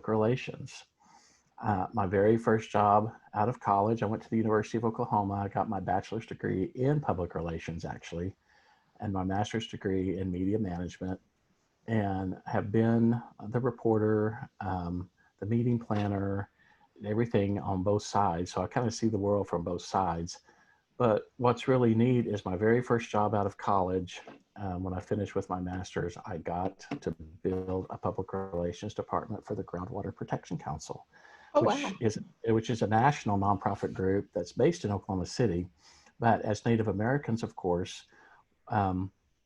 relations. My very first job out of college, I went to the University of Oklahoma. I got my bachelor's degree in public relations, actually, and my master's degree in media management, and have been the reporter, the meeting planner, everything on both sides. So I kind of see the world from both sides. But what's really neat is my very first job out of college, when I finished with my master's, I got to build a public relations department for the Groundwater Protection Council, Oh, which wow. is a national nonprofit group that's based in Oklahoma City. But as Native Americans, of course,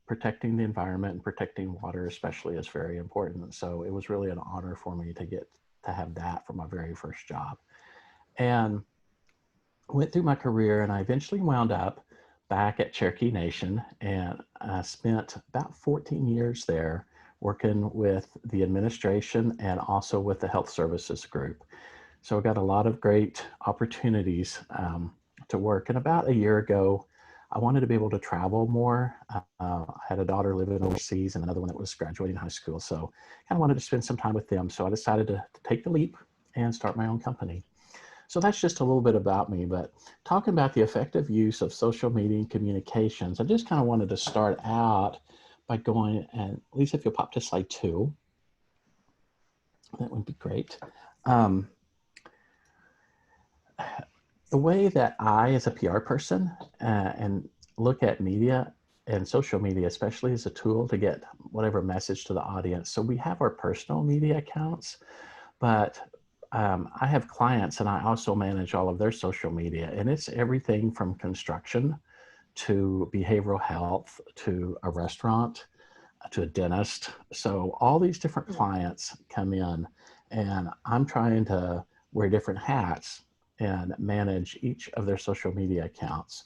protecting the environment and protecting water especially is very important. So it was really an honor for me to get to have that for my very first job. And went through my career, and I eventually wound up back at Cherokee Nation, and I spent about 14 years there working with the administration and also with the health services group. So I got a lot of great opportunities to work. And about a year ago, I wanted to be able to travel more. I had a daughter living overseas and another one that was graduating high school. So I kind of wanted to spend some time with them. So I decided to take the leap and start my own company. So that's just a little bit about me, but talking about the effective use of social media and communications, I just kind of wanted to start out by going, and Lisa, if you'll pop to slide 2, that would be great. The way that I, as a PR person, and look at media and social media, especially as a tool to get whatever message to the audience. So we have our personal media accounts, but I have clients and I also manage all of their social media, and it's everything from construction to behavioral health to a restaurant to a dentist. So all these different clients come in, and I'm trying to wear different hats and manage each of their social media accounts.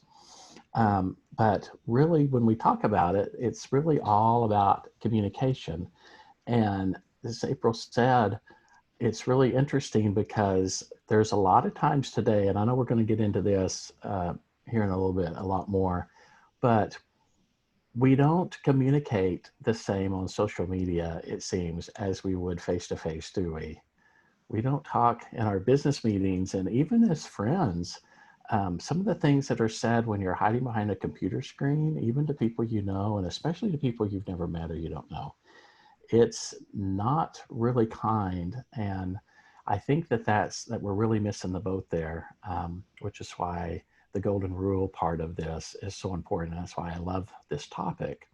But really, when we talk about it, it's really all about communication. And as April said, it's really interesting because there's a lot of times today, and I know we're going to get into this here in a little bit, a lot more, but we don't communicate the same on social media, it seems, as we would face-to-face, do we? We don't talk in our business meetings, and even as friends, some of the things that are said when you're hiding behind a computer screen, even to people you know, and especially to people you've never met or you don't know, it's not really kind. And I think that we're really missing the boat there, which is why the golden rule part of this is so important. That's why I love this topic.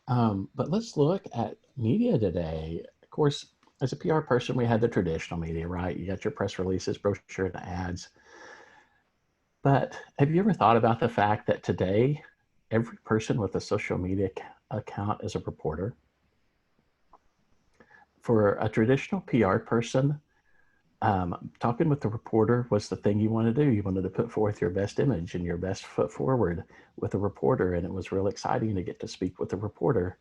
But let's look at media today. Of course, as a PR person, we had the traditional media, right? You got your press releases, brochure, and ads. But have you ever thought about the fact that today, every person with a social media account is a reporter? For a traditional PR person, talking with the reporter was the thing you want to do. You wanted to put forth your best image and your best foot forward with a reporter, and it was real exciting to get to speak with a reporter.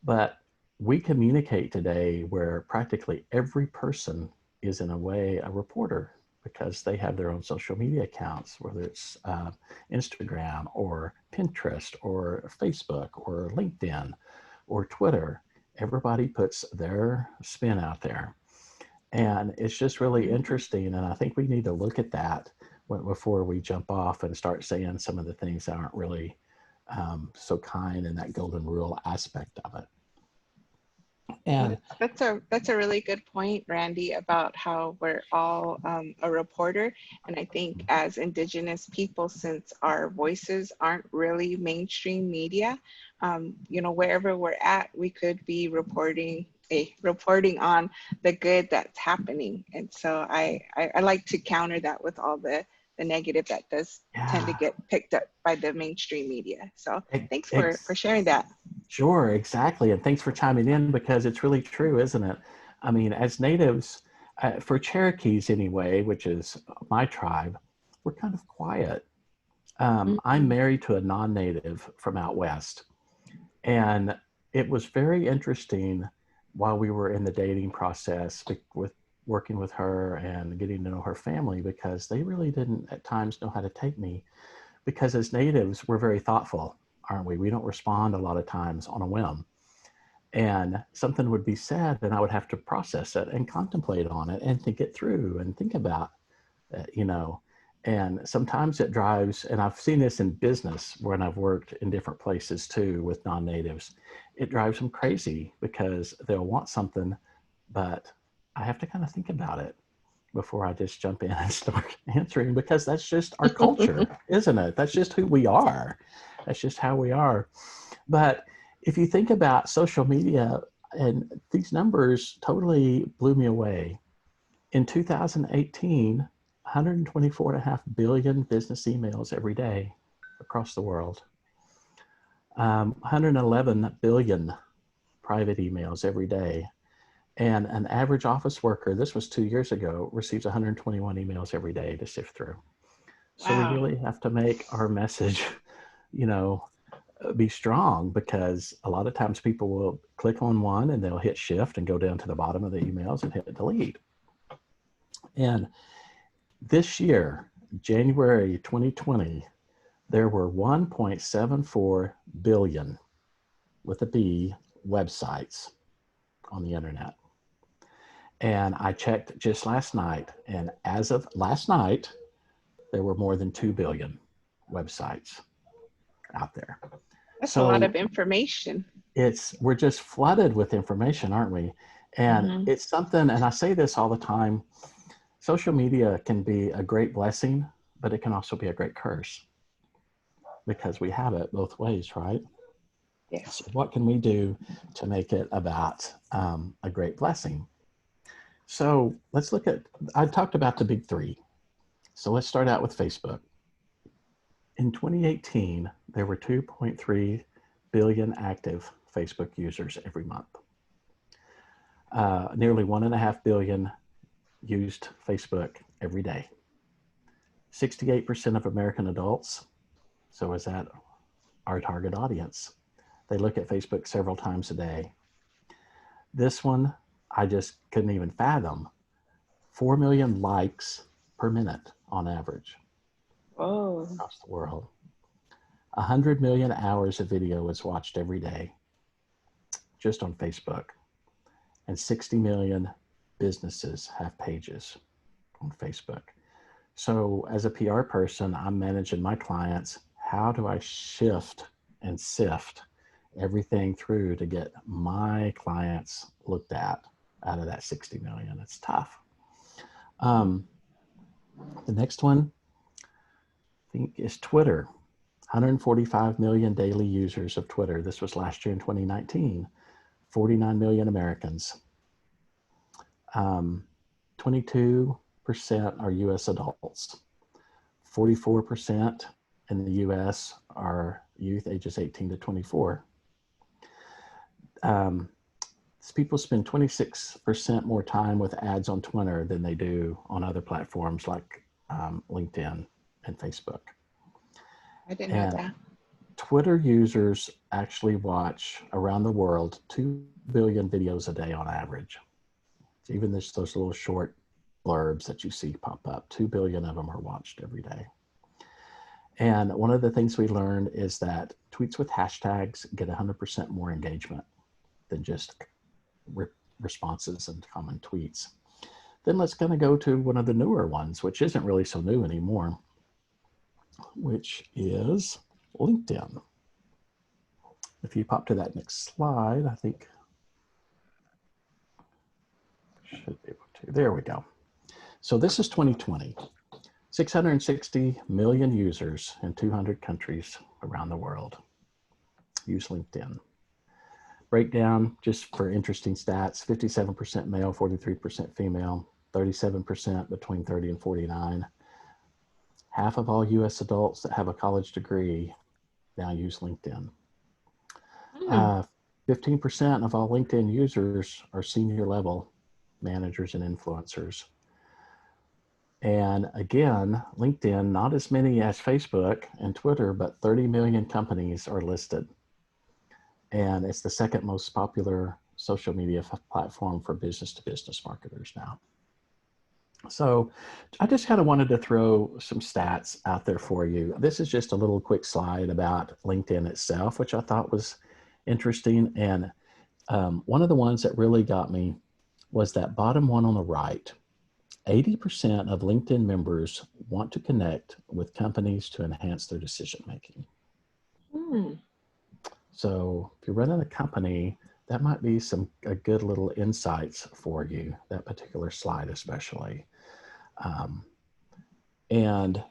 But we communicate today where practically every person is in a way a reporter because they have their own social media accounts, whether it's Instagram or Pinterest or Facebook or LinkedIn or Twitter. Everybody puts their spin out there. And it's just really interesting. And I think we need to look at that before we jump off and start saying some of the things that aren't really so kind in that golden rule aspect of it. And that's a really good point, Randy, about how we're all a reporter. And I think as Indigenous people, since our voices aren't really mainstream media, wherever we're at, we could be reporting on the good that's happening. And so I like to counter that with all the negative that does tend to get picked up by the mainstream media. So thanks for sharing that. Sure, exactly. And thanks for chiming in, because it's really true, isn't it? I mean, as natives, for Cherokees anyway, which is my tribe, we're kind of quiet. I'm married to a non-native from out west. And it was very interesting while we were in the dating process with working with her and getting to know her family, because they really didn't at times know how to take me, because as natives, we're very thoughtful, aren't we? We don't respond a lot of times on a whim. and something would be said and I would have to process it and contemplate on it and think it through and think about it, you know. And sometimes it drives, and I've seen this in business when I've worked in different places too with non-natives, it drives them crazy because they'll want something, but I have to kind of think about it before I just jump in and start answering, because that's just our culture, isn't it? That's just who we are. That's just how we are. But if you think about social media, and these numbers totally blew me away. In 2018, 124.5 billion business emails every day across the world. 111 billion private emails every day. And an average office worker, this was 2 years ago, receives 121 emails every day to sift through. So we Wow. really have to make our message, you know, be strong, because a lot of times people will click on one and they'll hit shift and go down to the bottom of the emails and hit delete. And this year, January 2020, there were 1.74 billion, with a B, websites on the internet. And I checked just last night, and as of last night, there were more than 2 billion websites out there. That's a lot So of information. we're just flooded with information, aren't we? And it's something, and I say this all the time, social media can be a great blessing, but it can also be a great curse, because we have it both ways, right? Yes. So what can we do to make it about a great blessing? So let's look at, I talked about the big three. So let's start out with Facebook. In 2018, there were 2.3 billion active Facebook users every month. Nearly 1.5 billion used Facebook every day. 68% of American adults, so is that our target audience, they look at Facebook several times a day. This one, I just couldn't even fathom. 4 million likes per minute on average. Oh. Across the world. 100 million hours of video is watched every day just on Facebook. And 60 million businesses have pages on Facebook. So as a PR person, I'm managing my clients. How do I shift and sift everything through to get my clients looked at out of that 60 million? It's tough. The next one, I think, is Twitter. 145 million daily users of Twitter. This was last year in 2019. 49 million Americans. 22% are US adults. 44% in the US are youth ages 18 to 24. People spend 26% more time with ads on Twitter than they do on other platforms like LinkedIn and Facebook. I didn't know that. Twitter users actually watch around the world 2 billion videos a day on average. So even those little short blurbs that you see pop up, 2 billion of them are watched every day. And one of the things we learned is that tweets with hashtags get 100% more engagement than just responses and common tweets. Then let's kind of go to one of the newer ones, which isn't really so new anymore, which is LinkedIn. If you pop to that next slide, I think should be able to. There we go. So this is 2020. 660 million users in 200 countries around the world use LinkedIn. Breakdown, just for interesting stats, 57% male, 43% female, 37% between 30 and 49. Half of all US adults that have a college degree now use LinkedIn. 15% of all LinkedIn users are senior level managers and influencers. And again, LinkedIn, not as many as Facebook and Twitter, but 30 million companies are listed. And it's the second most popular social media platform for business to business marketers now. So I just kind of wanted to throw some stats out there for you. This is just a little quick slide about LinkedIn itself, which I thought was interesting. And One of the ones that really got me was that bottom one on the right. 80% of LinkedIn members want to connect with companies to enhance their decision making. Hmm. So if you're running a company, that might be a good little insights for you, that particular slide especially. And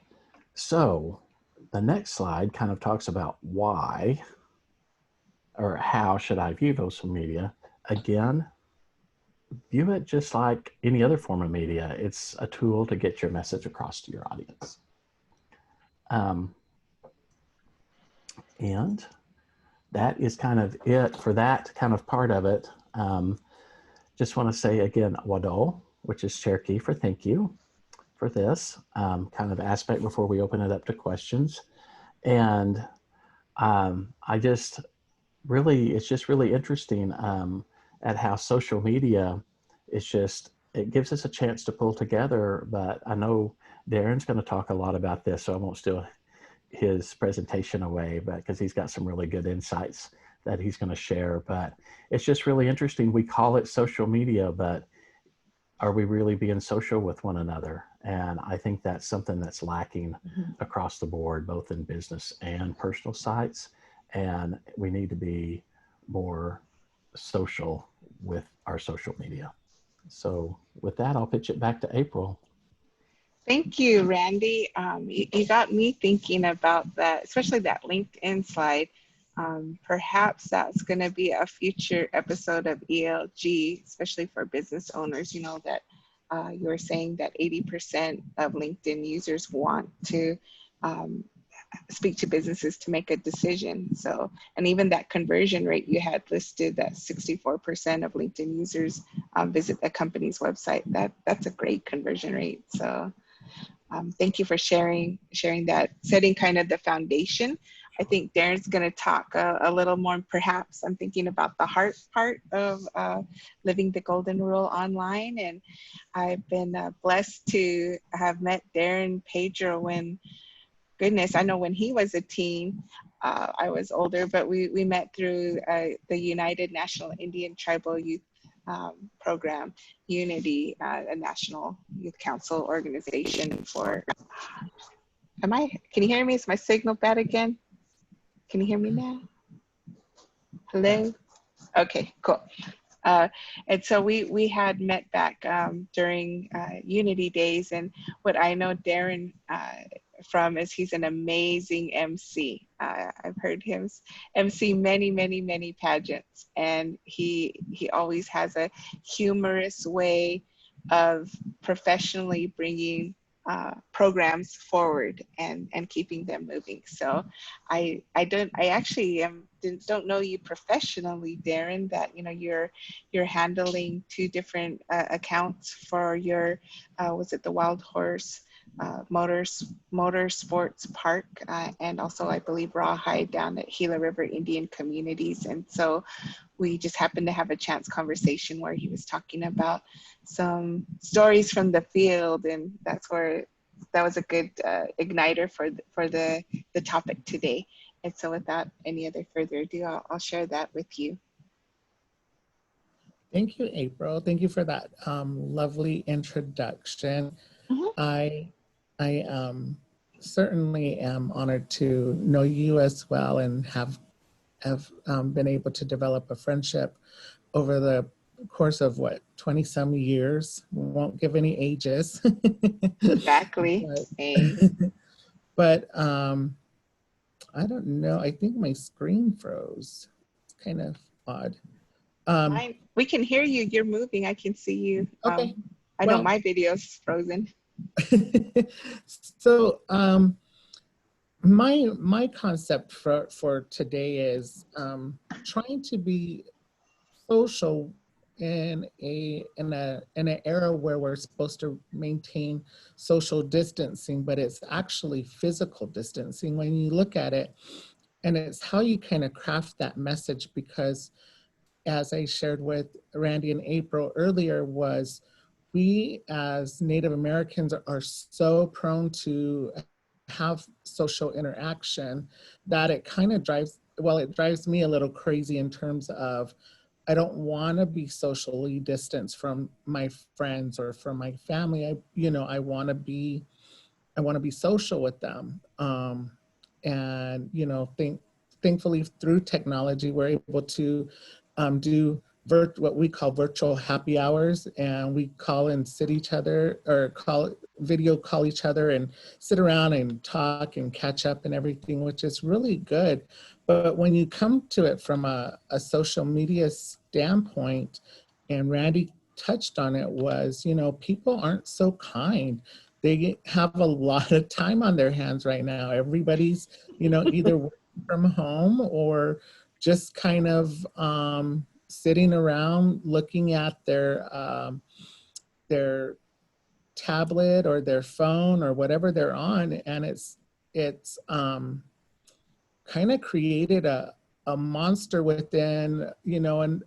so the next slide kind of talks about why or how should I view social media. Again, view it just like any other form of media. It's a tool to get your message across to your audience. And that is kind of it for that kind of part of it. Just want to say again, Wado, which is Cherokee for thank you for this kind of aspect before we open it up to questions. And I just really, it's just really interesting at how social media is just, it gives us a chance to pull together, but I know Darren's going to talk a lot about this, so I won't steal his presentation away, but because he's got some really good insights that he's going to share. But it's just really interesting. We call it social media, but are we really being social with one another? And I think that's something that's lacking across the board, both in business and personal sites. And we need to be more social with our social media. So with that, I'll pitch it back to April. Thank you, Randy. You got me thinking about that, especially that LinkedIn slide. Perhaps that's going to be a future episode of ELG, especially for business owners. You know, that you were saying that 80% of LinkedIn users want to speak to businesses to make a decision. So, and even that conversion rate you had listed, that 64% of LinkedIn users visit a company's website. That's a great conversion rate. So thank you for sharing that, setting kind of the foundation. I think Darren's going to talk a little more, perhaps. I'm thinking about the heart part of living the golden rule online. And I've been blessed to have met Darren Pedro when, goodness, I know when he was a teen, I was older, but we met through the United National Indian Tribal Youth program, Unity, a national youth council organization for, can you hear me? Is my signal bad again? Can you hear me now? Hello? Okay, cool. And so we had met back during Unity days, and what I know Darren from is he's an amazing MC. I've heard him MC many pageants, and he always has a humorous way of professionally bringing programs forward and keeping them moving. So I actually don't know you professionally, Darren, that you know you're handling two different accounts for your was it the Wild Horse Motorsports Park, and also I believe Rawhide down at Gila River Indian Communities. And so we just happened to have a chance conversation where he was talking about some stories from the field, and that was a good igniter for the topic today. And so without any other further ado, I'll share that with you. Thank you, April. Thank you for that lovely introduction. I certainly am honored to know you as well and have been able to develop a friendship over the course of 20 some years. We won't give any ages. Exactly. But I don't know. I think my screen froze. It's kind of odd. We can hear you. You're moving. I can see you. Okay. I know my video's frozen. So my concept for today is trying to be social in an era where we're supposed to maintain social distancing, but it's actually physical distancing when you look at it. And it's how you kind of craft that message, because as I shared with Randy and April earlier, was we as Native Americans are so prone to have social interaction that it kind of drives me a little crazy in terms of I don't want to be socially distanced from my friends or from my family. I want to be social with them. And, thankfully through technology, we're able to do what we call virtual happy hours, and we call and sit each other, or video call each other and sit around and talk and catch up and everything, which is really good. But when you come to it from a social media standpoint, and Randy touched on it, was, people aren't so kind. They have a lot of time on their hands right now. Everybody's, either working from home or just kind of sitting around looking at their tablet or their phone or whatever they're on, and it's kind of created a monster within, and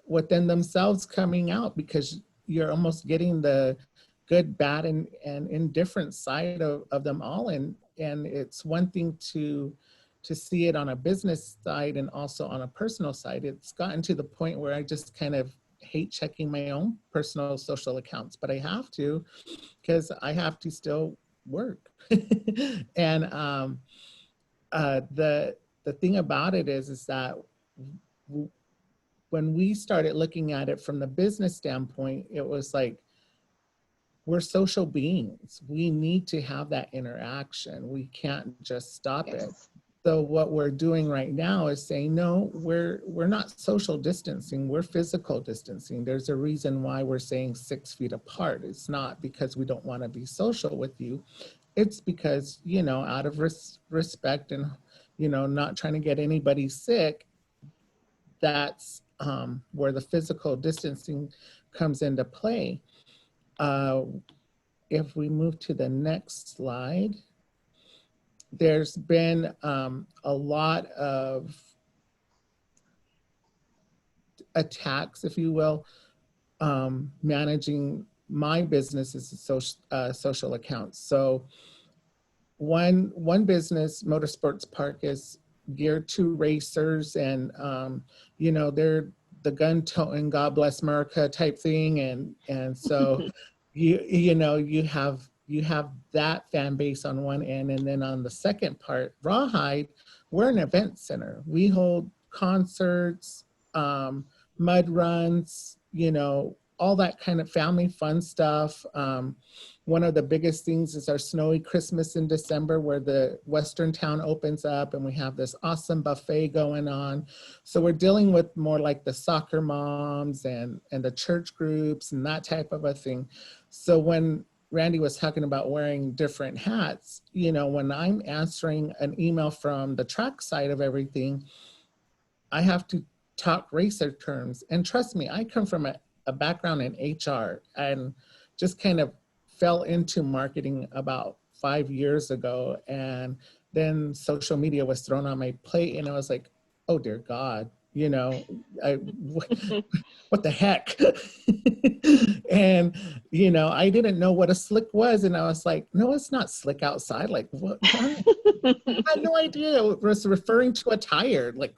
within themselves coming out, because you're almost getting the good, bad, and indifferent side of them all. And it's one thing to see it on a business side and also on a personal side. It's gotten to the point where I just kind of hate checking my own personal social accounts, but I have to, because I have to still work. And the thing about it is that when we started looking at it from the business standpoint, it was like, we're social beings. We need to have that interaction. We can't just stop it. So what we're doing right now is saying, no, we're not social distancing, we're physical distancing. There's a reason why we're saying 6 feet apart. It's not because we don't want to be social with you. It's because, out of respect and, not trying to get anybody sick, that's where the physical distancing comes into play. If we move to the next slide, there's been a lot of attacks, if you will, managing my business's social accounts. So one business, Motorsports Park, is geared to racers, and they're the gun-toting God bless America type thing, and so you have that fan base on one end, and then on the second part, Rawhide, we're an event center. We hold concerts, mud runs, all that kind of family fun stuff. One of the biggest things is our snowy Christmas in December, where the Western town opens up and we have this awesome buffet going on. So we're dealing with more like the soccer moms and the church groups and that type of a thing. So when Randy was talking about wearing different hats, when I'm answering an email from the track side of everything, I have to talk racer terms. And trust me, I come from a background in HR and just kind of fell into marketing about 5 years ago. And then social media was thrown on my plate, and I was like, oh dear God, what the heck? And, I didn't know what a slick was. And I was like, no, it's not slick outside. Like, what? I had no idea it was referring to a tire. Like,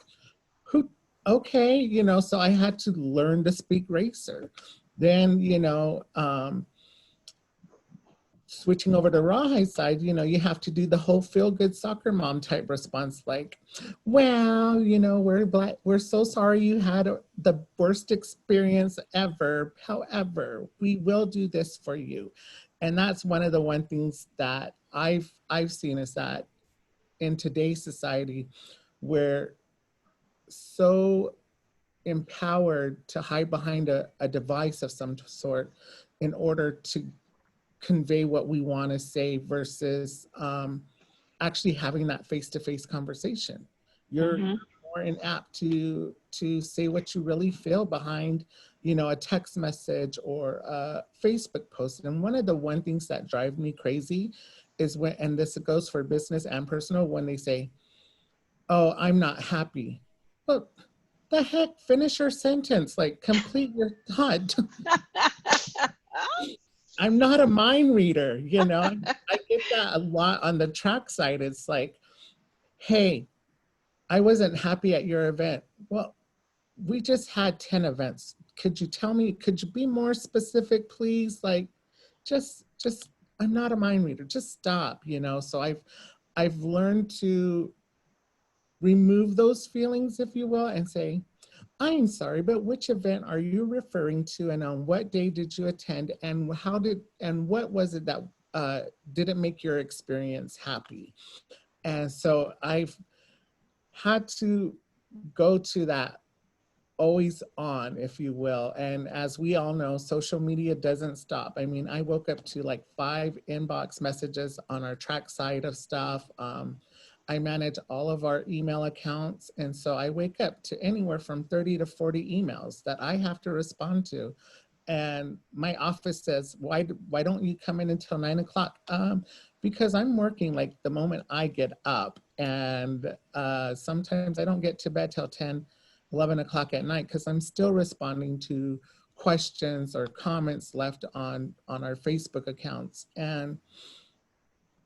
who? Okay, so I had to learn to speak racer. Then, switching over to Rawhide side, you have to do the whole feel-good soccer mom type response, like, well, we're so sorry you had the worst experience ever. However, we will do this for you. And that's one of the things that I've seen, is that in today's society, we're so empowered to hide behind a device of some sort in order to convey what we want to say, versus actually having that face-to-face conversation. You're more apt to say what you really feel behind, a text message or a Facebook post. And one of the things that drive me crazy is when, and this goes for business and personal, when they say, oh, I'm not happy. Well, the heck, finish your sentence, like complete your thought. I'm not a mind reader, I get that a lot on the track side. It's like, hey, I wasn't happy at your event. Well, we just had 10 events. Could you tell me, could you be more specific, please? Like, just, I'm not a mind reader, just stop, you know? So I've learned to remove those feelings, if you will, and say, I'm sorry, but which event are you referring to, and on what day did you attend, and what was it that didn't make your experience happy? And so I've had to go to that always on, if you will. And as we all know, social media doesn't stop. I mean, I woke up to like 5 inbox messages on our track side of stuff. I manage all of our email accounts. And so I wake up to anywhere from 30 to 40 emails that I have to respond to. And my office says, why don't you come in until 9 o'clock? Because I'm working like the moment I get up. And sometimes I don't get to bed till 10, 11 o'clock at night because I'm still responding to questions or comments left on our Facebook accounts. And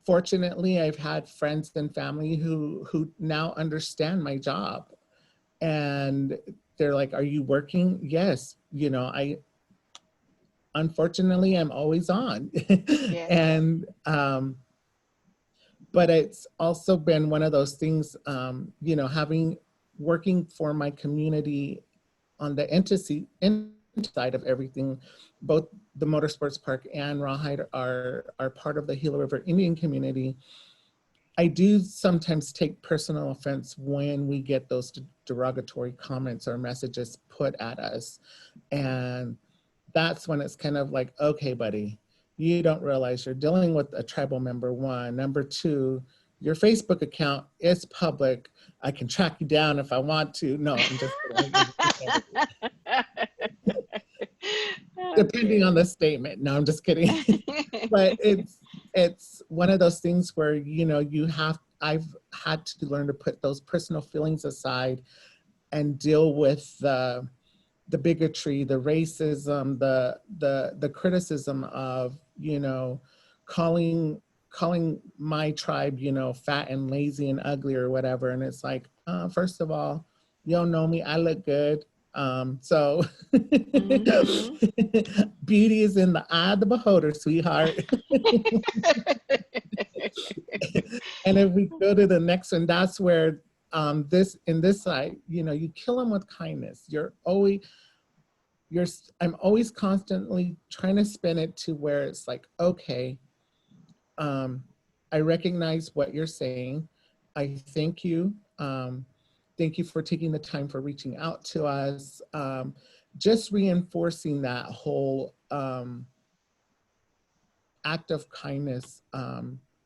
fortunately, I've had friends and family who now understand my job. And they're like, are you working? Yes. You know, unfortunately, I'm always on. Yes. And, but it's also been one of those things, you know, working for my community on the entity side of everything. Both the Motorsports Park and Rawhide are part of the Gila River Indian community. I do sometimes take personal offense when we get those derogatory comments or messages put at us. And that's when it's kind of like, okay, buddy, you don't realize you're dealing with a tribal member, one. Number two, your Facebook account is public. I can track you down if I want to. No, I'm just depending on the statement. No, I'm just kidding. But it's one of those things where, you know, I've had to learn to put those personal feelings aside and deal with the bigotry, the racism, the criticism of, you know, calling my tribe, you know, fat and lazy and ugly or whatever. And it's like, first of all, you don't know me, I look good. So beauty is in the eye of the beholder, sweetheart. And if we go to the next one, that's where in this side, you know, you kill them with kindness. I'm always constantly trying to spin it to where it's like, okay, I recognize what you're saying. I thank you. Thank you for taking the time for reaching out to us. Just reinforcing that whole act of kindness,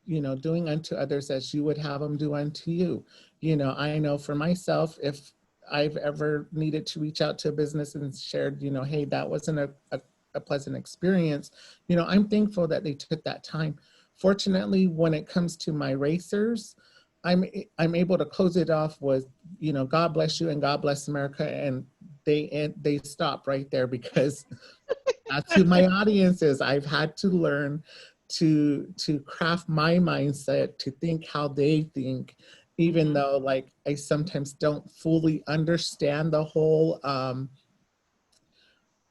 you know, doing unto others as you would have them do unto you. You know, I know for myself, if I've ever needed to reach out to a business and shared, you know, hey, that wasn't a pleasant experience, you know, I'm thankful that they took that time. Fortunately, when it comes to my racers, I'm able to close it off with, you know, God bless you and God bless America, and they stop right there, because that's who my audience is. I've had to learn to craft my mindset to think how they think, even though like I sometimes don't fully understand the whole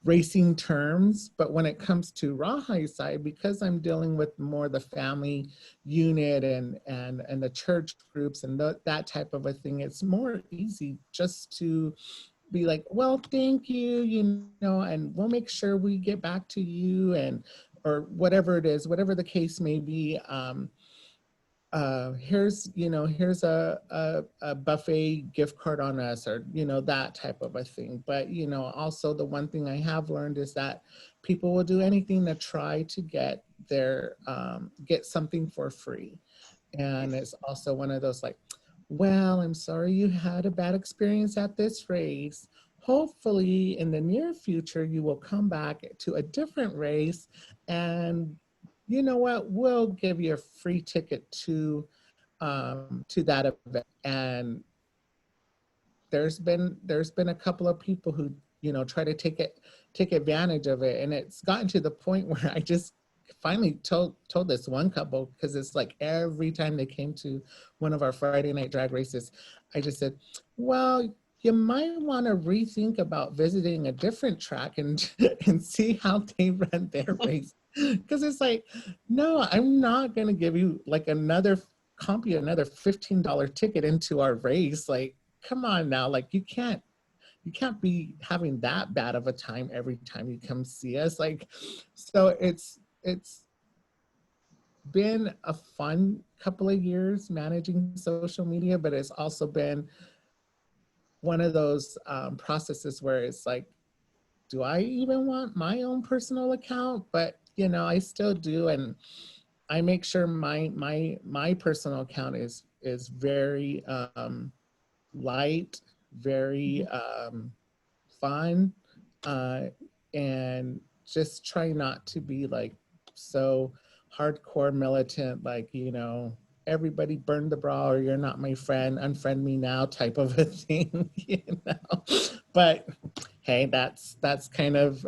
racing terms. But when it comes to Rawhide side, because I'm dealing with more the family unit and the church groups and that type of a thing, it's more easy just to be like, well, thank you, you know, and we'll make sure we get back to you, and or whatever it is, whatever the case may be. Here's a buffet gift card on us, or, you know, that type of a thing. But, you know, also the one thing I have learned is that people will do anything to try to get get something for free. And it's also one of those like, well, I'm sorry you had a bad experience at this race. Hopefully in the near future, you will come back to a different race, and you know what, we'll give you a free ticket to that event. And there's been a couple of people who, you know, try to take advantage of it. And it's gotten to the point where I just finally told this one couple, because it's like every time they came to one of our Friday night drag races, I just said, well, you might want to rethink about visiting a different track and and see how they run their race. Because it's like, no, I'm not going to give you like comp you another $15 ticket into our race. Like, come on now, like you can't be having that bad of a time every time you come see us. Like, so it's been a fun couple of years managing social media, but it's also been one of those processes where it's like, do I even want my own personal account? But you know, I still do, and I make sure my personal account is very light, very fun, and just try not to be like so hardcore militant, like, you know, everybody burn the bra or you're not my friend, unfriend me now type of a thing, you know. But hey, that's kind of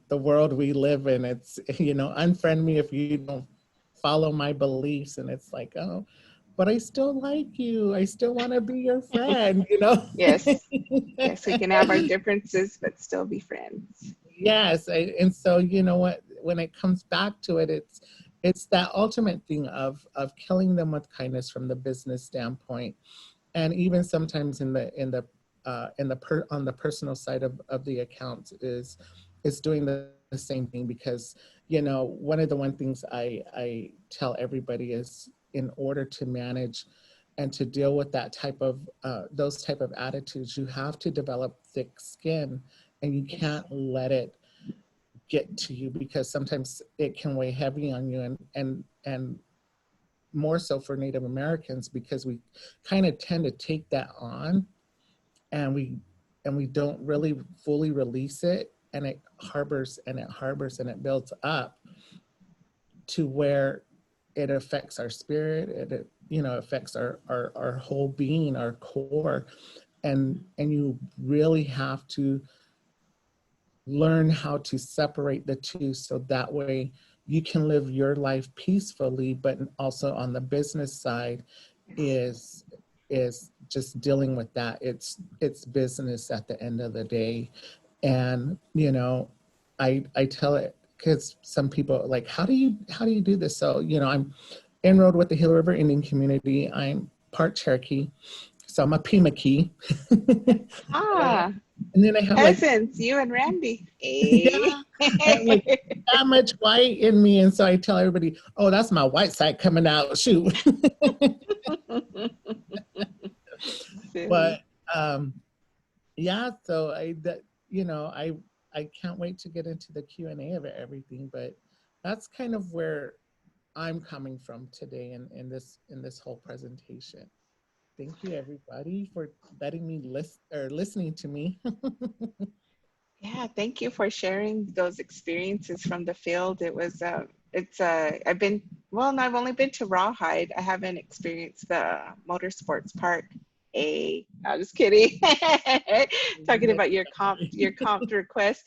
the world we live in. It's, you know, unfriend me if you don't follow my beliefs. And it's like, oh, but I still like you. I still want to be your friend, you know? Yes. Yes, we can have our differences, but still be friends. Yes. And so, you know what, when it comes back to it, it's that ultimate thing of killing them with kindness from the business standpoint. And even sometimes on the personal side of the account is doing the same thing, because, you know, one of the things I tell everybody is, in order to manage and to deal with that type of those type of attitudes, you have to develop thick skin, and you can't let it get to you, because sometimes it can weigh heavy on you, and more so for Native Americans, because we kind of tend to take that on, and we don't really fully release it, and it harbors and it builds up to where it affects our spirit. It you know, affects our whole being, our core, and you really have to learn how to separate the two, so that way you can live your life peacefully. But also on the business side is just dealing with that. It's business at the end of the day. And you know, I tell it, because some people are like, how do you do this? So, you know, I'm enrolled with the Gila River Indian community. I'm part Cherokee, so I'm a Pima-Kee. Ah, And then I have like, cousins, you and Randy. Hey. yeah, I have like that much white in me. And so I tell everybody, oh, that's my white side coming out, shoot. But yeah, so you know, I can't wait to get into the Q&A of everything, but that's kind of where I'm coming from today in this whole presentation. Thank you, everybody, for letting me listening to me. Yeah, thank you for sharing those experiences from the field. It was, I've only been to Rawhide. I haven't experienced the Motorsports Park. I'm just kidding. Talking about your comp request,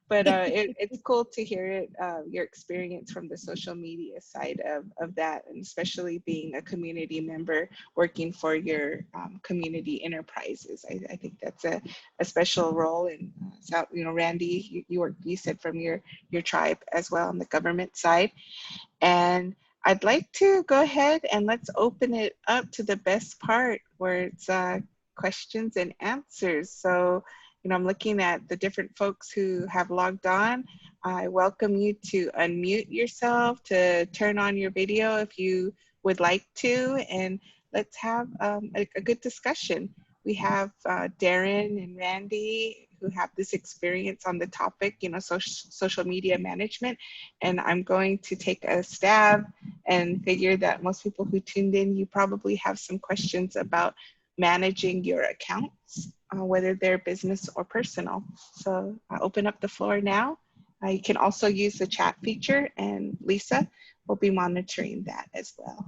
but it's cool to hear it, your experience from the social media side of that, and especially being a community member working for your community enterprises. I think that's a special role. And so, you know, Randy, you said from your tribe as well on the government side. And I'd like to go ahead and let's open it up to the best part, where it's questions and answers. So, you know, I'm looking at the different folks who have logged on. I welcome you to unmute yourself, to turn on your video if you would like to, and let's have a good discussion. We have Darren and Randy who have this experience on the topic, you know, social media management. And I'm going to take a stab and figure that most people who tuned in, you probably have some questions about managing your accounts, whether they're business or personal. So I'll open up the floor now. You can also use the chat feature, and Lisa will be monitoring that as well.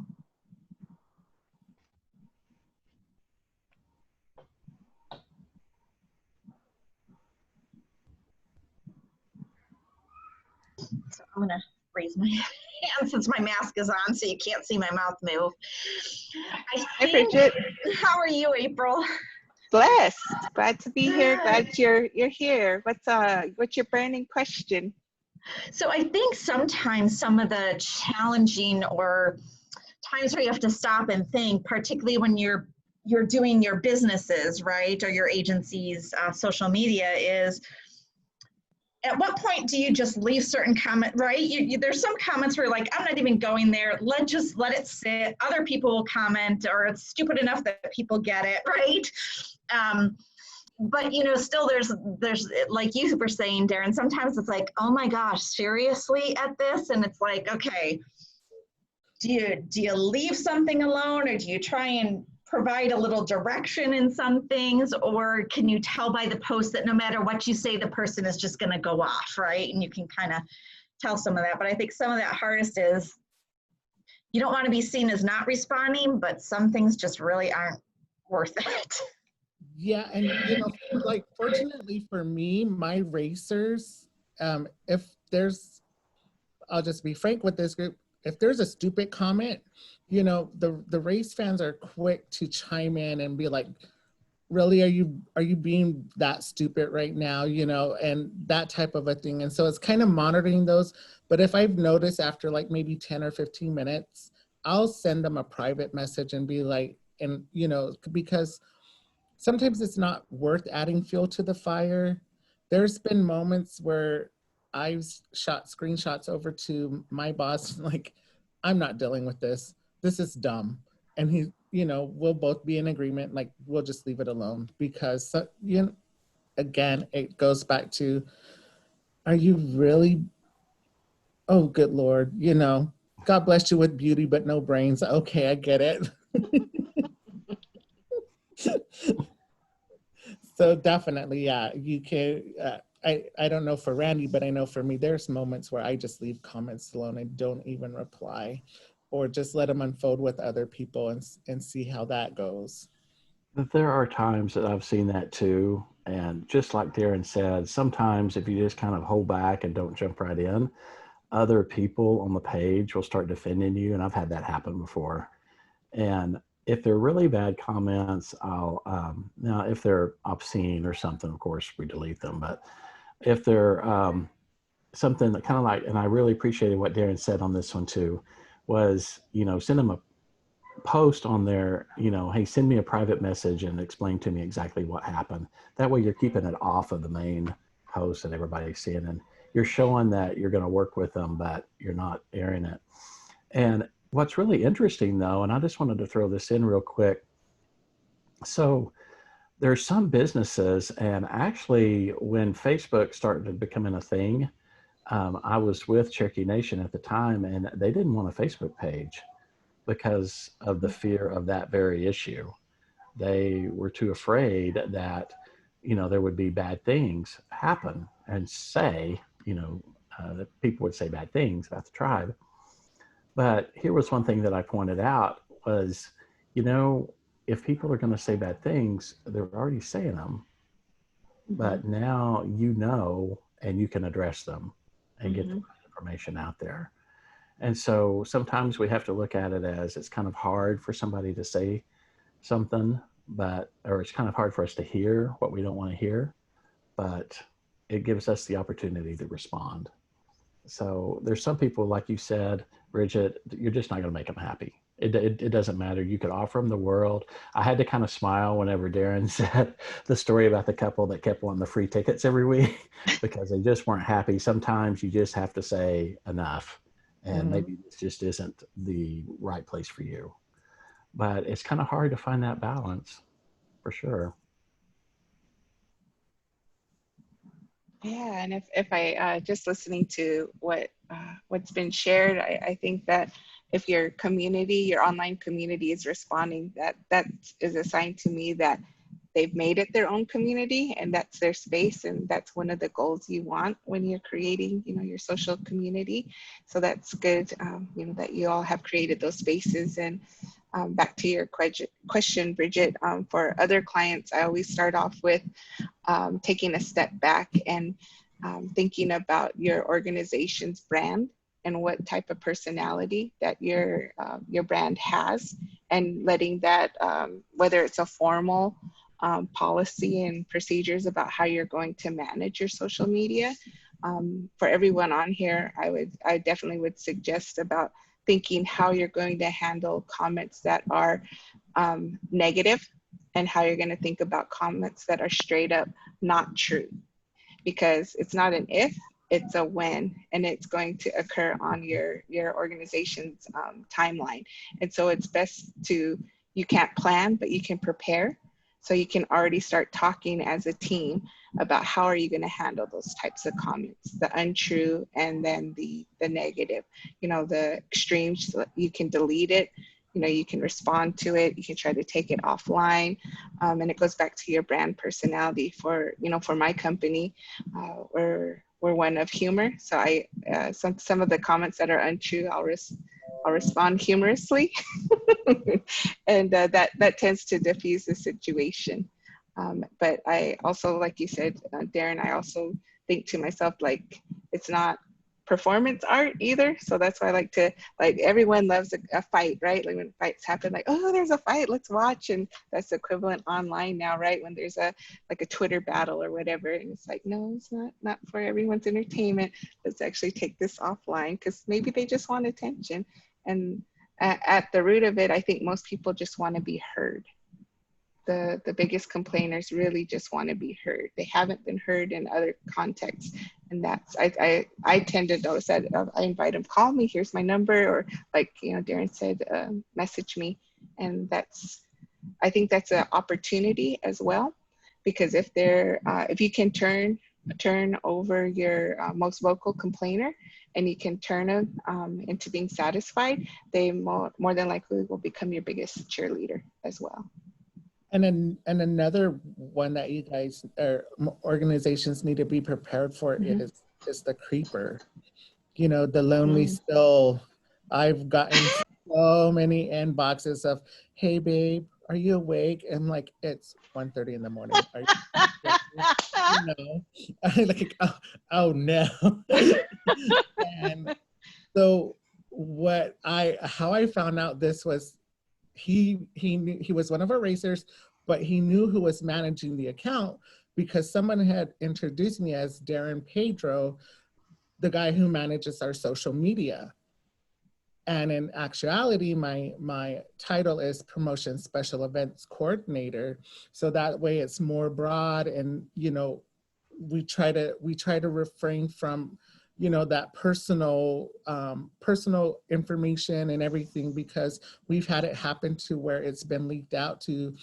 So I'm gonna raise my hand since my mask is on, so you can't see my mouth move. Hi, Bridget. How are you, April? Blessed. Glad to be here. Glad you're here. What's your burning question? So I think sometimes some of the challenging or times where you have to stop and think, particularly when you're doing your businesses, right, or your agency's social media, is at what point do you just leave certain comment, right? There's some comments where like, I'm not even going there. Let it sit. Other people will comment, or it's stupid enough that people get it, right? But still there's like you were saying, Darren, sometimes it's like, oh my gosh, seriously at this? And it's like, okay, do you leave something alone, or do you try and provide a little direction in some things, or can you tell by the post that no matter what you say, the person is just going to go off, right? And you can kind of tell some of that. But I think some of that hardest is you don't want to be seen as not responding, but some things just really aren't worth it. Yeah, and like fortunately for me, my racers, if there's, I'll just be frank with this group, if there's a stupid comment, the race fans are quick to chime in and be like, really, are you being that stupid right now, and that type of a thing. And so it's kind of monitoring those. But if I've noticed after like maybe 10 or 15 minutes, I'll send them a private message and be like, and because sometimes it's not worth adding fuel to the fire. There's been moments where I've shot screenshots over to my boss, like, I'm not dealing with this. This is dumb. And he, we'll both be in agreement, like, we'll just leave it alone. Because, again, it goes back to, are you really, oh, good Lord, God bless you with beauty, but no brains. Okay, I get it. So definitely, yeah, you can, I don't know for Randy, but I know for me, there's moments where I just leave comments alone and don't even reply, or just let them unfold with other people and see how that goes. There are times that I've seen that too. And just like Darren said, sometimes if you just kind of hold back and don't jump right in, other people on the page will start defending you. And I've had that happen before. And if they're really bad comments, I'll, now if they're obscene or something, of course we delete them. But if they're something that kind of like, and I really appreciated what Darren said on this one too, was, send them a post on there, hey, send me a private message and explain to me exactly what happened. That way you're keeping it off of the main post that everybody's seeing, and you're showing that you're going to work with them, but you're not airing it. And what's really interesting though, and I just wanted to throw this in real quick. So there's some businesses, and actually when Facebook started becoming a thing, I was with Cherokee Nation at the time, and they didn't want a Facebook page because of the fear of that very issue. They were too afraid that, there would be bad things happen and say, that people would say bad things about the tribe. But here was one thing that I pointed out was, if people are going to say bad things, they're already saying them. But now and you can address them and get the information out there. And so sometimes we have to look at it as it's kind of hard for somebody to say something, or it's kind of hard for us to hear what we don't want to hear, but it gives us the opportunity to respond. So there's some people, like you said, Bridget, you're just not going to make them happy. It doesn't matter. You could offer them the world. I had to kind of smile whenever Darren said the story about the couple that kept wanting the free tickets every week because they just weren't happy. Sometimes you just have to say enough, and maybe this just isn't the right place for you. But it's kind of hard to find that balance, for sure. Yeah, and if I just listening to what's been shared, I think that if your community, your online community is responding, that is a sign to me that they've made it their own community and that's their space, and that's one of the goals you want when you're creating, your social community. So that's good, that you all have created those spaces. And back to your question, Bridget, for other clients, I always start off with taking a step back and thinking about your organization's brand and what type of personality that your brand has, and letting that, whether it's a formal policy and procedures about how you're going to manage your social media. For everyone on here, I definitely would suggest about thinking how you're going to handle comments that are negative, and how you're going to think about comments that are straight up not true, because it's not an if, it's a when, and it's going to occur on your organization's timeline. And so it's best to, you can't plan, but you can prepare. So you can already start talking as a team about how are you going to handle those types of comments, the untrue and then the negative. You know, the extremes, you can delete it. You know, you can respond to it. You can try to take it offline. And it goes back to your brand personality. For, you know, for my company, we're one of humor. So some of the comments that are untrue, I'll respond humorously. And that tends to diffuse the situation. But I also, like you said, Darren, I also think to myself, like, it's not performance art either. So that's why I like to, like, everyone loves a fight, right? Like when fights happen, like, oh, there's a fight, let's watch. And that's equivalent online now, right? When there's like a Twitter battle or whatever. And it's like, no, it's not for everyone's entertainment. Let's actually take this offline, because maybe they just want attention. And at the root of it, I think most people just want to be heard. The biggest complainers really just want to be heard. They haven't been heard in other contexts. And that's, I tend to notice that. I invite them, call me, here's my number, or like, you know, Darren said, message me. And I think that's an opportunity as well, because if you can turn over your most vocal complainer, and you can turn them into being satisfied, they more than likely will become your biggest cheerleader as well. And another one that you guys or organizations need to be prepared for is the creeper. You know, the lonely soul. I've gotten so many inboxes of, hey babe, are you awake? And like, it's 1:30 in the morning. Are you know? Like, oh no. And so how I found out this was, he knew, he was one of our racers, but he knew who was managing the account, because someone had introduced me as Darren Pedro, the guy who manages our social media. And in actuality, my title is Promotion Special Events Coordinator. So that way it's more broad, and, you know, we try to refrain from, you know, that personal information and everything, because we've had it happen to where it's been leaked out to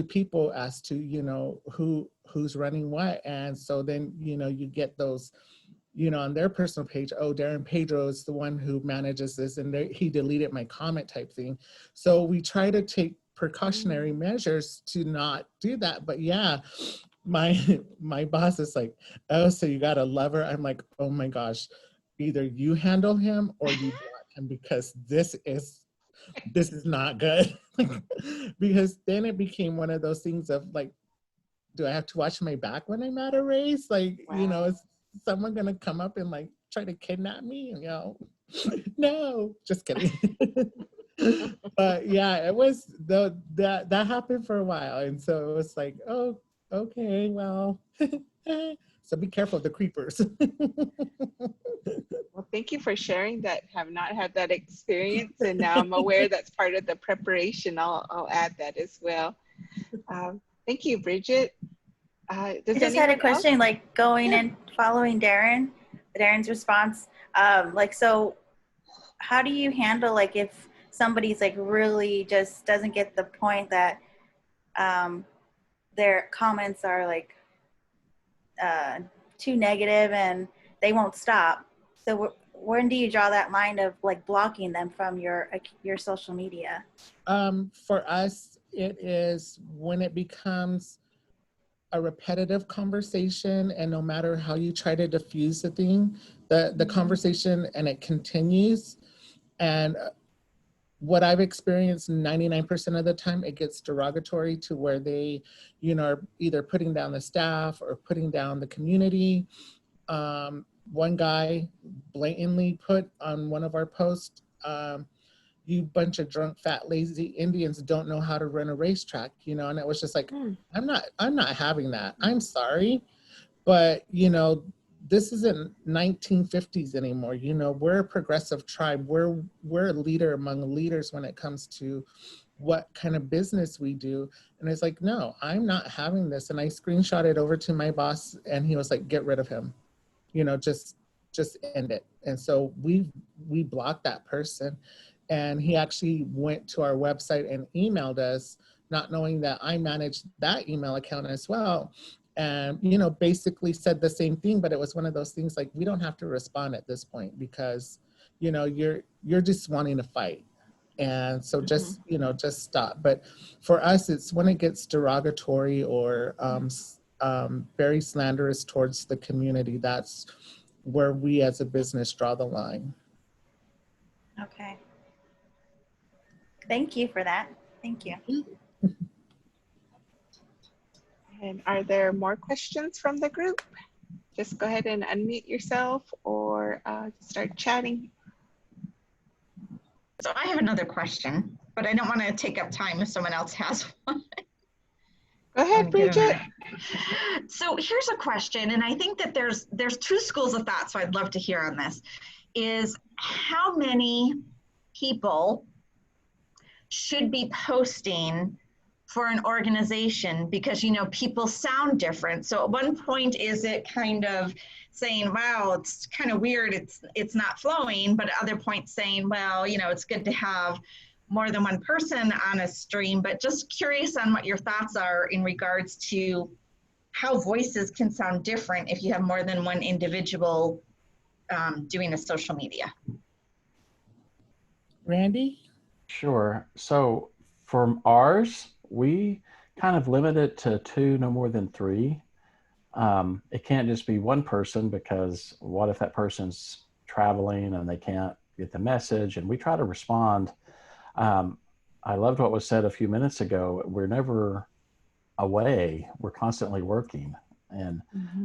people as to, you know, who's running what. And so then, you know, you get those, you know, on their personal page, oh, Darren Pedro is the one who manages this, and he deleted my comment type thing. So we try to take precautionary measures to not do that. But yeah, my boss is like, oh, so you got a lover? I'm like, oh my gosh, either you handle him or you block him, because this is not good. Because then it became one of those things of like, do I have to watch my back when I'm at a race? Like, wow. You know, is someone gonna come up and like try to kidnap me? You know, no, just kidding. But yeah, it was that happened for a while, and so it was like, oh, okay, well, so be careful of the creepers. Well, thank you for sharing that. Have not had that experience, and now I'm aware that's part of the preparation. I'll add that as well. Thank you, Bridget. I just had a question, like going and following Darren's response. Like, so how do you handle, like, if somebody's like really just doesn't get the point that their comments are like too negative and they won't stop? So when do you draw that line of like blocking them from your social media? For us, it is when it becomes a repetitive conversation, and no matter how you try to diffuse the thing, the conversation, and it continues. And what I've experienced 99% of the time, it gets derogatory to where they, you know, are either putting down the staff or putting down the community. One guy blatantly put on one of our posts, you bunch of drunk, fat, lazy Indians don't know how to run a racetrack, you know? And it was just like, I'm not having that. I'm sorry, but you know, this isn't 1950s anymore. You know, we're a progressive tribe. We're a leader among leaders when it comes to what kind of business we do. And it's like, no, I'm not having this. And I screenshot it over to my boss, and he was like, get rid of him. You know, just end it. And so we blocked that person. And he actually went to our website and emailed us, not knowing that I managed that email account as well. And, you know, basically said the same thing, but it was one of those things like, we don't have to respond at this point because, you know, you're just wanting to fight. And so just, you know, just stop. But for us, it's when it gets derogatory or very slanderous towards the community, that's where we as a business draw the line. Okay. Thank you for that. Thank you. And are there more questions from the group? Just go ahead and unmute yourself or start chatting. So I have another question, but I don't want to take up time if someone else has one. Go ahead, Bridget. So here's a question, and I think that there's two schools of thought, so I'd love to hear on this, is how many people should be posting for an organization? Because, you know, people sound different. So at one point, is it kind of saying, wow, it's kind of weird, it's not flowing, but at other points saying, well, you know, it's good to have more than one person on a stream. But just curious on what your thoughts are in regards to how voices can sound different if you have more than one individual doing a social media. Randy? Sure. So from ours, we kind of limit it to 2, no more than 3. It can't just be one person, because what if that person's traveling and they can't get the message? And we try to respond. I loved what was said a few minutes ago. We're never away. We're constantly working. And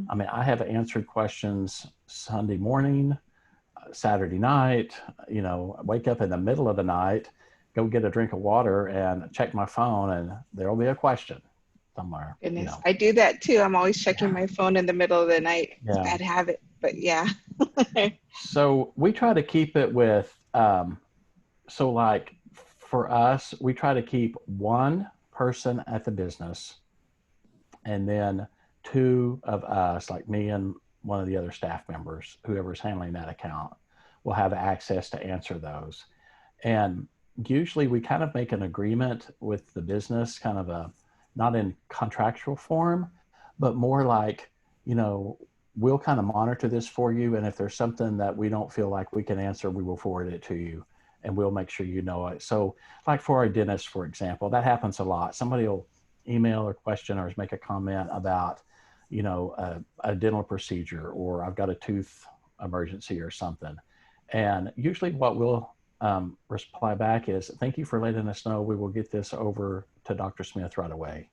I mean, I have answered questions Sunday morning, Saturday night, you know, wake up in the middle of the night, go get a drink of water and check my phone, and there'll be a question somewhere. Goodness, you know. I do that too. I'm always checking my phone in the middle of the night. It's a bad habit, but yeah. So we try to keep it with, so like for us, we try to keep one person at the business, and then 2 of us, like me and one of the other staff members, whoever's handling that account, will have access to answer those. And usually we kind of make an agreement with the business, kind of a, not in contractual form, but more like, you know, we'll kind of monitor this for you. And if there's something that we don't feel like we can answer, we will forward it to you, and we'll make sure you know it. So like for our dentist, for example, that happens a lot. Somebody will email or question or make a comment about, you know, a dental procedure, or I've got a tooth emergency or something. And usually what we'll reply back is, thank you for letting us know. We will get this over to Dr. Smith right away.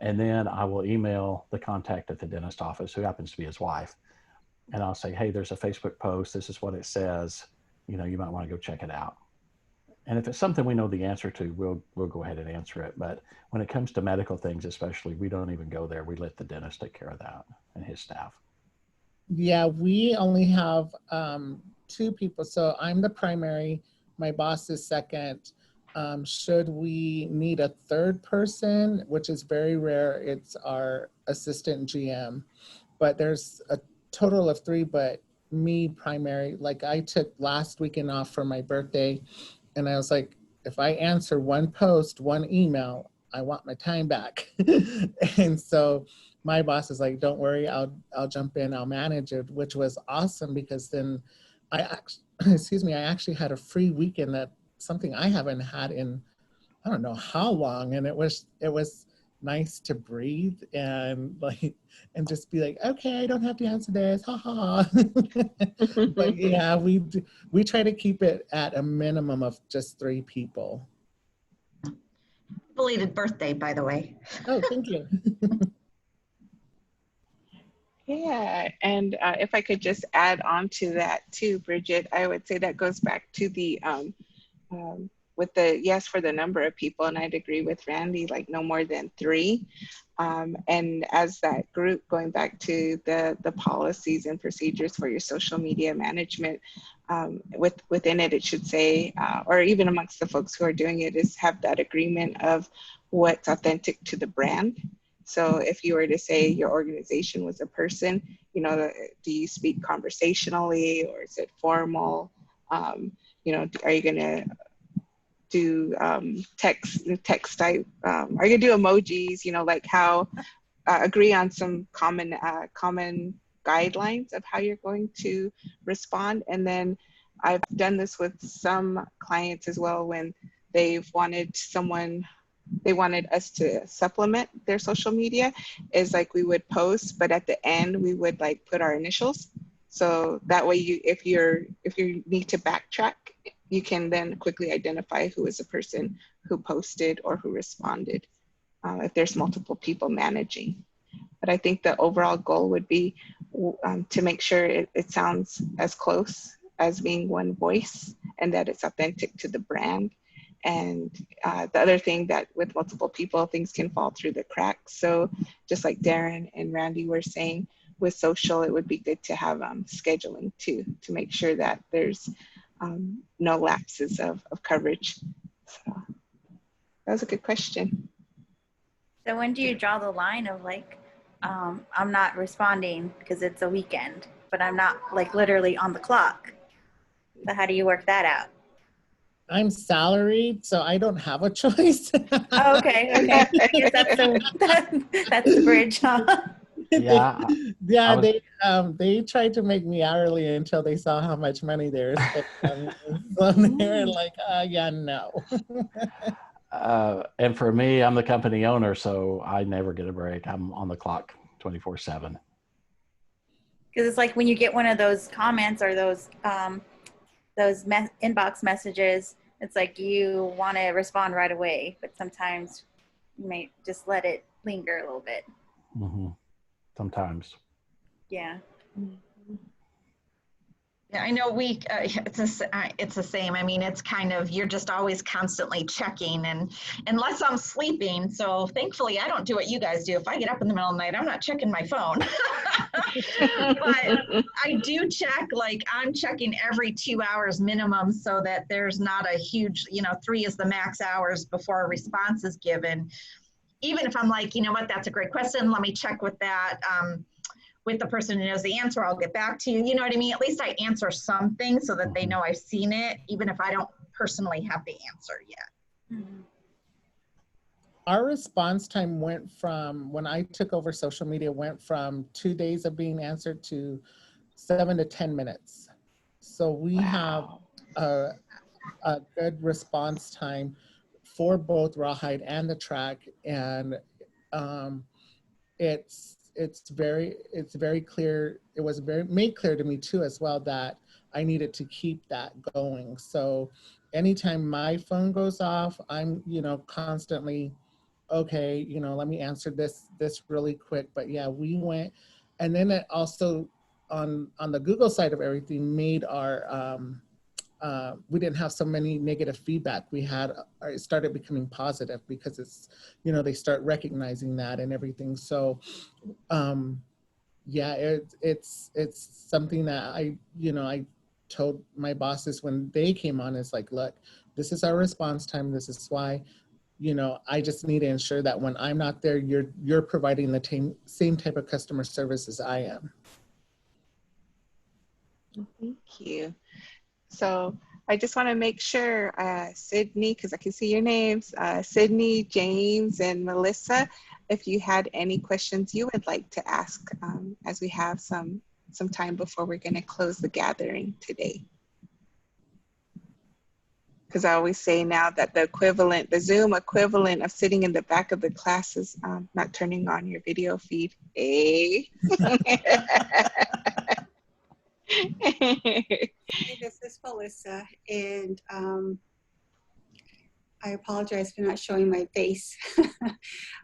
And then I will email the contact at the dentist office, who happens to be his wife. And I'll say, hey, there's a Facebook post. This is what it says. You know, you might want to go check it out. And if it's something we know the answer to, we'll go ahead and answer it. But when it comes to medical things, especially, we don't even go there. We let the dentist take care of that and his staff. Yeah, we only have 2 people. So I'm the primary, my boss is second. Should we need a 3rd person, which is very rare, it's our assistant GM. But there's a total of 3, but me primary. Like I took last weekend off for my birthday, and I was like, if I answer one post, one email, I want my time back. And so my boss is like, don't worry, I'll jump in, I'll manage it, which was awesome, because then I actually had a free weekend, that something I haven't had in, I don't know how long. And it was nice to breathe and just be like, okay, I don't have to answer this, ha ha. But yeah, we try to keep it at a minimum of just 3 people. Belated birthday, by the way. Oh, thank you. Yeah, and if I could just add on to that too, Bridget, I would say that goes back to the with the, yes, for the number of people, and I'd agree with Randy, like no more than 3. And as that group, going back to the policies and procedures for your social media management, within it, it should say, or even amongst the folks who are doing it, is have that agreement of what's authentic to the brand. So if you were to say your organization was a person, you know, do you speak conversationally or is it formal? You know, are you gonna do text type? Are you gonna do emojis? You know, like how agree on some common guidelines of how you're going to respond. And then I've done this with some clients as well when they've wanted they wanted us to supplement their social media, is like we would post, but at the end we would like put our initials. So that way if you need to backtrack, you can then quickly identify who is the person who posted or who responded, if there's multiple people managing. But I think the overall goal would be to make sure it sounds as close as being one voice and that it's authentic to the brand. And the other thing that with multiple people, things can fall through the cracks. So just like Darren and Randy were saying, with social, it would be good to have scheduling too, to make sure that there's no lapses of coverage. So that was a good question. So when do you draw the line of like, I'm not responding because it's a weekend, but I'm not like literally on the clock? So how do you work that out? I'm salaried, so I don't have a choice. Oh, okay. I guess that's the bridge, huh? Yeah. They tried to make me hourly until they saw how much money they were spending on me. So they were like, yeah, no. And for me, I'm the company owner, so I never get a break. I'm on the clock 24/7. Because it's like when you get one of those comments or those inbox messages, it's like you want to respond right away, but sometimes you may just let it linger a little bit. Mm-hmm. Sometimes. Yeah. Yeah, I know it's the same. I mean, it's kind of, you're just always constantly checking, and unless I'm sleeping. So thankfully I don't do what you guys do. If I get up in the middle of the night, I'm not checking my phone. But I do check, like I'm checking every 2 hours minimum so that there's not a huge, 3 is the max hours before a response is given. Even if I'm like, you know what, that's a great question. Let me check with that. With the person who knows the answer, I'll get back to you. You know what I mean? At least I answer something so that they know I've seen it, even if I don't personally have the answer yet. Mm-hmm. Our response time went from, when I took over social media, went from 2 days of being answered to 7 to 10 minutes. So we have a good response time for both Rawhide and the track, and it's very clear. It was made clear to me too as well that I needed to keep that going. So anytime my phone goes off, I'm constantly, okay, let me answer this really quick. But yeah, we went, and then it also on the Google side of everything made our we didn't have so many negative feedback. It started becoming positive because it's, they start recognizing that and everything. So yeah, it's something that I told my bosses when they came on, is like, look, this is our response time. This is why, I just need to ensure that when I'm not there, you're providing the same type of customer service as I am. Thank you. So I just want to make sure, Sydney, because I can see your names, Sydney, James, and Melissa, if you had any questions you would like to ask, as we have some time before we're going to close the gathering today. Because I always say now that the Zoom equivalent of sitting in the back of the class is not turning on your video feed. Hey, this is Melissa, and I apologize for not showing my face.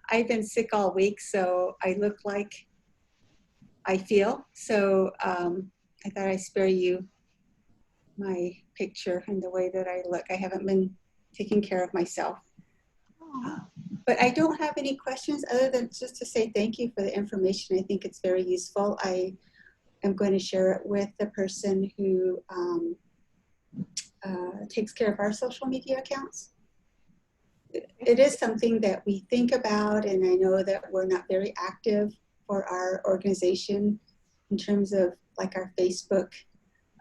I've been sick all week, so I look like I feel. So I thought I'd spare you my picture and the way that I look. I haven't been taking care of myself. But I don't have any questions other than just to say thank you for the information. I think it's very useful. I am going to share it with the person who takes care of our social media accounts. It is something that we think about, and I know that we're not very active for our organization in terms of like our Facebook,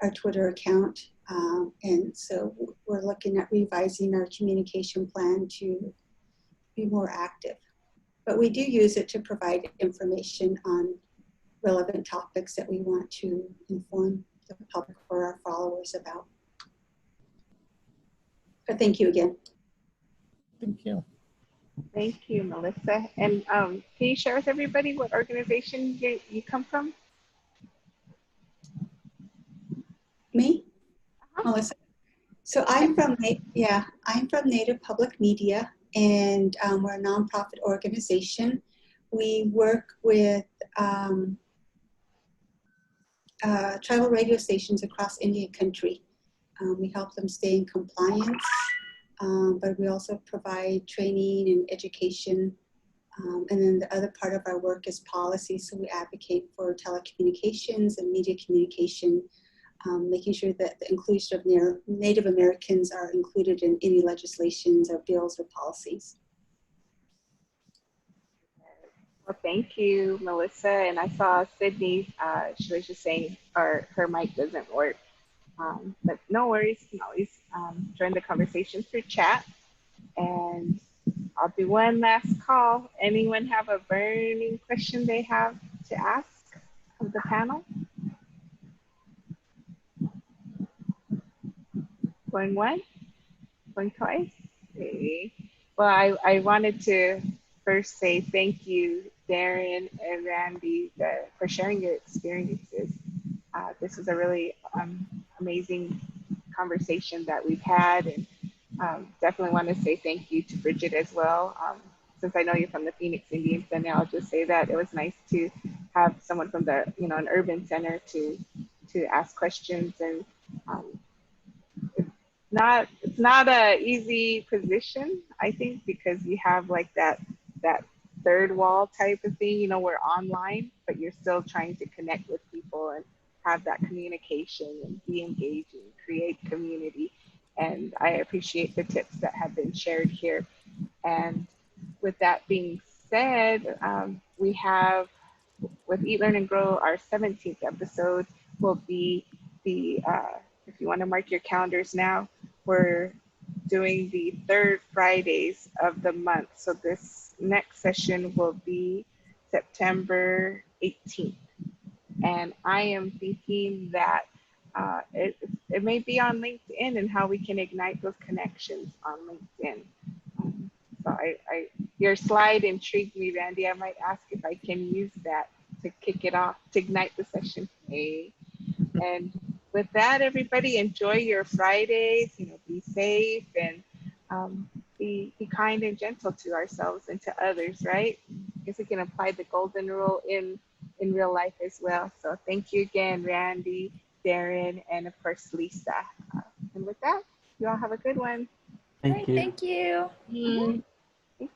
our Twitter account. And so we're looking at revising our communication plan to be more active. But we do use it to provide information on relevant topics that we want to inform the public or our followers about. But thank you again. Thank you. Thank you, Melissa. And can you share with everybody what organization you come from? Me? Melissa? So I'm from Native Public Media, and we're a nonprofit organization. We work with tribal radio stations across Indian country. We help them stay in compliance, but we also provide training and education. And then the other part of our work is policy. So we advocate for telecommunications and media communication, making sure that the inclusion of Native Americans are included in any legislations or bills or policies. Well, thank you, Melissa. And I saw Sydney, she was just saying her mic doesn't work. But no worries, you can always join the conversation through chat. And I'll do one last call. Anyone have a burning question they have to ask of the panel? Going once? Going twice? Okay. Well, I wanted to first say thank you, Darren and Randy, for sharing your experiences. This is a really amazing conversation that we've had, and definitely want to say thank you to Bridget as well. Since I know you're from the Phoenix Indian Center, I'll just say that it was nice to have someone from the, an urban center to ask questions. And it's not a easy position, I think, because you have like that third wall type of thing. We're online, but you're still trying to connect with people and have that communication and be engaging, create community. And I appreciate the tips that have been shared here. And with that being said, we have, with Eat, Learn, and Grow, our 17th episode will be the, if you want to mark your calendars now, we're doing the third Fridays of the month. So this next session will be September 18th. And I am thinking that it may be on LinkedIn and how we can ignite those connections on LinkedIn. So your slide intrigued me, Randy. I might ask if I can use that to kick it off, to ignite the session. Hey. And with that, everybody, enjoy your Fridays, be safe and be kind and gentle to ourselves and to others, right? I guess we can apply the golden rule in real life as well. So thank you again, Randy, Darren, and of course, Lisa. And with that, you all have a good one. Thank you. Thank you. Mm-hmm.